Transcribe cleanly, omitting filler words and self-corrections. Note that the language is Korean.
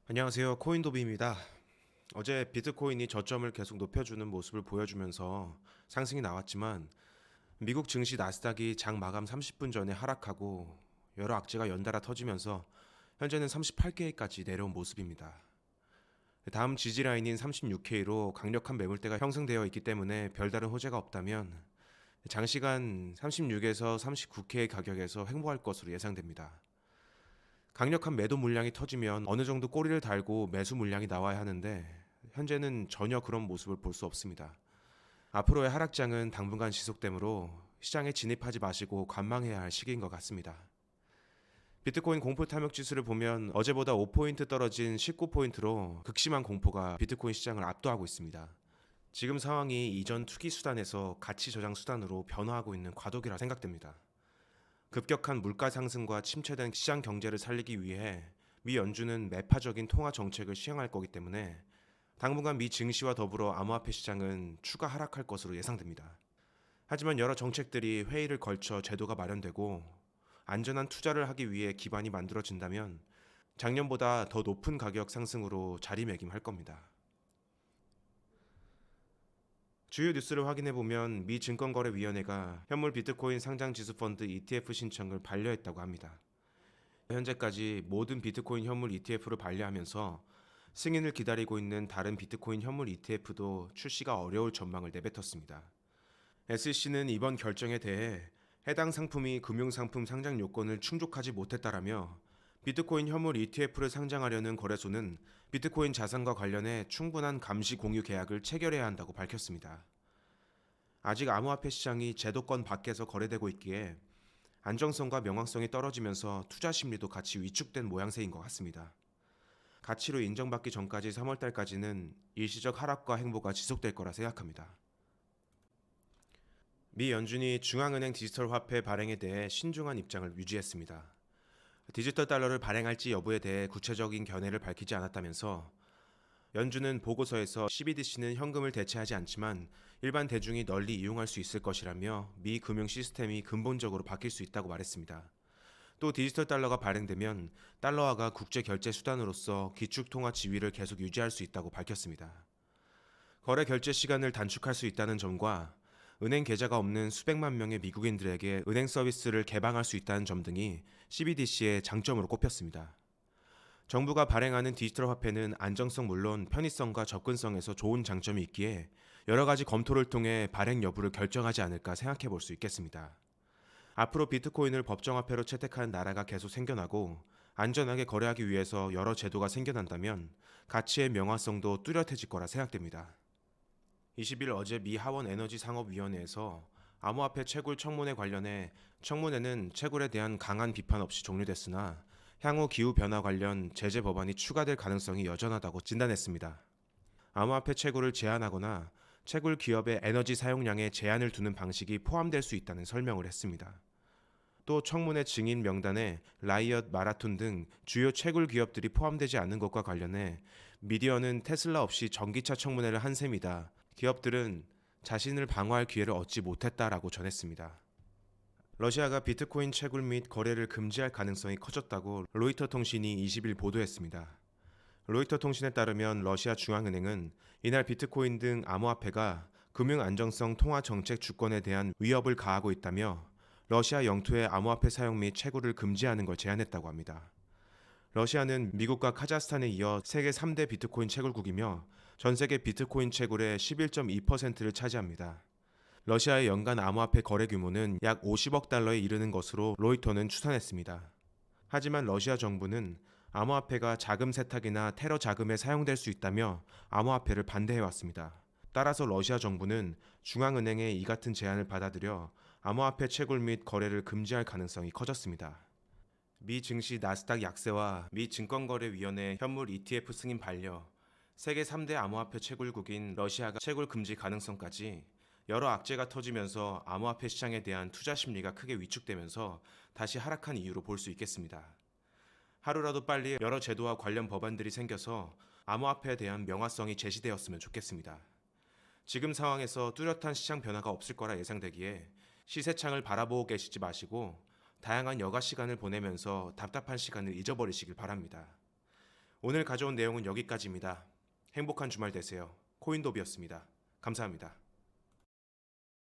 안녕하세요. 코인도비입니다. 어제 비트코인이 저점을 계속 높여주는 모습을 보여주면서 상승이 나왔지만 미국 증시 나스닥이 장 마감 30분 전에 하락하고 여러 악재가 연달아 터지면서 현재는 38K까지 내려온 모습입니다. 다음 지지라인인 36K로 강력한 매물대가 형성되어 있기 때문에 별다른 호재가 없다면 장시간 36에서 39K 가격에서 횡보할 것으로 예상됩니다. 강력한 매도 물량이 터지면 어느 정도 꼬리를 달고 매수 물량이 나와야 하는데 현재는 전혀 그런 모습을 볼 수 없습니다. 앞으로의 하락장은 당분간 지속되므로 시장에 진입하지 마시고 관망해야 할 시기인 것 같습니다. 비트코인 공포 탐욕 지수를 보면 어제보다 5포인트 떨어진 19포인트로 극심한 공포가 비트코인 시장을 압도하고 있습니다. 지금 상황이 이전 투기 수단에서 가치 저장 수단으로 변화하고 있는 과도기라 생각됩니다. 급격한 물가 상승과 침체된 시장 경제를 살리기 위해 미 연준은 매파적인 통화 정책을 시행할 거기 때문에 당분간 미 증시와 더불어 암호화폐 시장은 추가 하락할 것으로 예상됩니다. 하지만 여러 정책들이 회의를 걸쳐 제도가 마련되고 안전한 투자를 하기 위해 기반이 만들어진다면 작년보다 더 높은 가격 상승으로 자리매김할 겁니다. 주요 뉴스를 확인해 보면 미 증권거래위원회가 현물 비트코인 상장 지수 펀드 ETF 신청을 반려했다고 합니다. 현재까지 모든 비트코인 현물 ETF를 반려하면서 승인을 기다리고 있는 다른 비트코인 현물 ETF도 출시가 어려울 전망을 내뱉었습니다. SEC는 이번 결정에 대해 해당 상품이 금융상품 상장 요건을 충족하지 못했다라며 비트코인 현물 ETF를 상장하려는 거래소는 비트코인 자산과 관련해 충분한 감시 공유 계약을 체결해야 한다고 밝혔습니다. 아직 암호화폐 시장이 제도권 밖에서 거래되고 있기에 안정성과 명확성이 떨어지면서 투자 심리도 같이 위축된 모양새인 것 같습니다. 가치로 인정받기 전까지 3월달까지는 일시적 하락과 행보가 지속될 거라 생각합니다. 미 연준이 중앙은행 디지털 화폐 발행에 대해 신중한 입장을 유지했습니다. 디지털 달러를 발행할지 여부에 대해 구체적인 견해를 밝히지 않았다면서 연준은 보고서에서 CBDC는 현금을 대체하지 않지만 일반 대중이 널리 이용할 수 있을 것이라며 미 금융 시스템이 근본적으로 바뀔 수 있다고 말했습니다. 또 디지털 달러가 발행되면 달러화가 국제 결제 수단으로서 기축 통화 지위를 계속 유지할 수 있다고 밝혔습니다. 거래 결제 시간을 단축할 수 있다는 점과 은행 계좌가 없는 수백만 명의 미국인들에게 은행 서비스를 개방할 수 있다는 점 등이 CBDC의 장점으로 꼽혔습니다. 정부가 발행하는 디지털 화폐는 안정성 물론 편의성과 접근성에서 좋은 장점이 있기에 여러 가지 검토를 통해 발행 여부를 결정하지 않을까 생각해 볼 수 있겠습니다. 앞으로 비트코인을 법정화폐로 채택하는 나라가 계속 생겨나고 안전하게 거래하기 위해서 여러 제도가 생겨난다면 가치의 명확성도 뚜렷해질 거라 생각됩니다. 20일 어제 미 하원 에너지 상업위원회에서 암호화폐 채굴 청문회 관련해 청문회는 채굴에 대한 강한 비판 없이 종료됐으나 향후 기후변화 관련 제재 법안이 추가될 가능성이 여전하다고 진단했습니다. 암호화폐 채굴을 제한하거나 채굴 기업의 에너지 사용량에 제한을 두는 방식이 포함될 수 있다는 설명을 했습니다. 또 청문회 증인 명단에 라이엇, 마라톤 등 주요 채굴 기업들이 포함되지 않은 것과 관련해 미디어는 테슬라 없이 전기차 청문회를 한 셈이다. 기업들은 자신을 방어할 기회를 얻지 못했다라고 전했습니다. 러시아가 비트코인 채굴 및 거래를 금지할 가능성이 커졌다고 로이터 통신이 20일 보도했습니다. 로이터 통신에 따르면 러시아 중앙은행은 이날 비트코인 등 암호화폐가 금융 안정성 통화 정책 주권에 대한 위협을 가하고 있다며 러시아 영토의 암호화폐 사용 및 채굴을 금지하는 걸 제안했다고 합니다. 러시아는 미국과 카자흐스탄에 이어 세계 3대 비트코인 채굴국이며 전 세계 비트코인 채굴의 11.2%를 차지합니다. 러시아의 연간 암호화폐 거래 규모는 약 50억 달러에 이르는 것으로 로이터는 추산했습니다. 하지만 러시아 정부는 암호화폐가 자금 세탁이나 테러 자금에 사용될 수 있다며 암호화폐를 반대해왔습니다. 따라서 러시아 정부는 중앙은행의 이 같은 제안을 받아들여 암호화폐 채굴 및 거래를 금지할 가능성이 커졌습니다. 미 증시 나스닥 약세와 미 증권거래위원회 현물 ETF 승인 반려, 세계 3대 암호화폐 채굴국인 러시아가 채굴 금지 가능성까지 여러 악재가 터지면서 암호화폐 시장에 대한 투자 심리가 크게 위축되면서 다시 하락한 이유로 볼 수 있겠습니다. 하루라도 빨리 여러 제도와 관련 법안들이 생겨서 암호화폐에 대한 명확성이 제시되었으면 좋겠습니다. 지금 상황에서 뚜렷한 시장 변화가 없을 거라 예상되기에 시세창을 바라보고 계시지 마시고 다양한 여가 시간을 보내면서 답답한 시간을 잊어버리시길 바랍니다. 오늘 가져온 내용은 여기까지입니다. 행복한 주말 되세요. 코인도비였습니다. 감사합니다.